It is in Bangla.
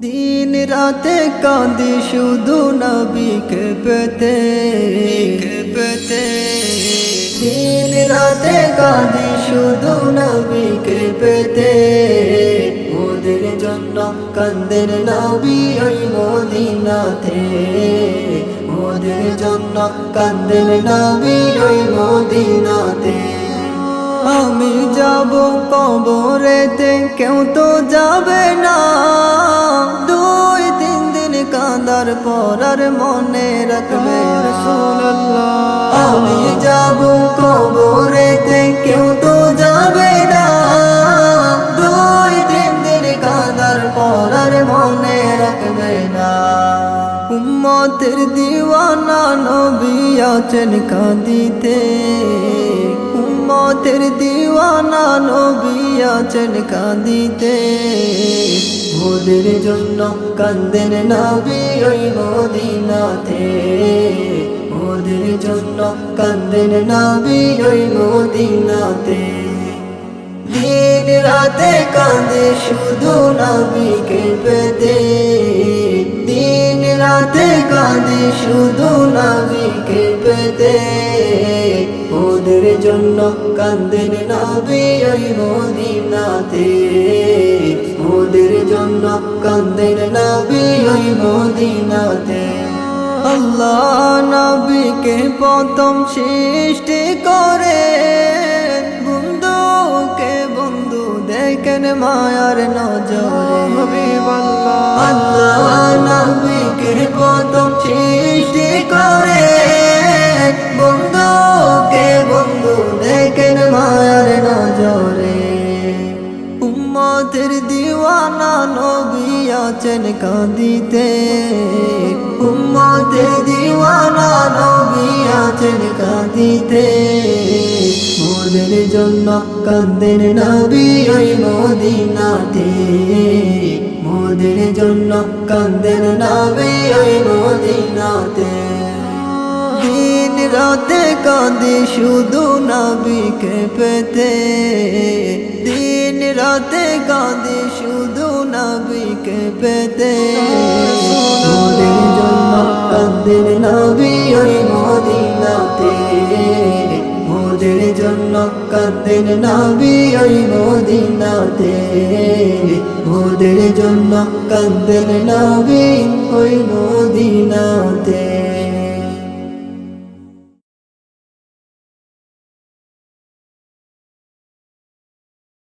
দিন রাতে কাঁদি শুধু নবীকে পেতে পেতে। দিন রাতে কাঁদি শুধু নবীকে পেতে। মোদের জন্য কান্দেন নবী ওই মদিনাতে। মোদের জন্য কান্দেন নবী ওই মদিনাতে। আমি যাব কবরেতে কেউ তো যাবে না। 2-3 দিন কাঁদার পর আর মনে রাখবে রাসূলুল্লাহ। আমি যাব কবরেতে কেউ তো যাবে না। 2-3 দিন কাঁদার পর আর মনে রাখবে না। উম্মতের দিওয়ানা নবী আছেন কাঁদিতে। উম্মতের দিওয়ানা নবী আছেন কাঁদিতে। মোদের জন্য কান্দেন নবী ওই মদিনাতে। মোদের জন্য কান্দেন নবী ওই মদিনাতে। দিন রাতে কাঁদে শুধু নবীকে পেতে। দিন রাতে কাঁদে শুধু নবীকে পেতে। মোদের জন্য কান্দেন নবী ওই মদিনাতে। মোদের জন্য কান্দেন নবী ওই মদিনাতে। আল্লাহ নবীকে প্রথম সৃষ্টি করে বন্ধুকে বন্ধু দেখেন মায়ার নজরে। আল্লাহ নবীকে প্রথম সৃষ্টি করে বন্ধুকে বন্ধু দেখেন মায়ার নজরে। উম্মতের দিওয়ানা নবী আছেন কাঁদিতে। উম্মতের দিওয়ানা নবী আছেন কাঁদিতে। মোদের জন্য কান্দেন নবী ওই মদিনাতে। মোদের জন্য কান্দেন নবী ওই মদিনাতে। দিন রাতে কাঁদি শুধু নবীকে পেতে। দিন রাতে কাঁদি শুধু নবীকে পেতে। মোদের জন্য কান্দেন নবী ওই মদিনাতে। মোদের জন্য কান্দেন নবী ওই মদিনাতে। মোদের জন্য কান্দেন নবী ওই মদিনাতে।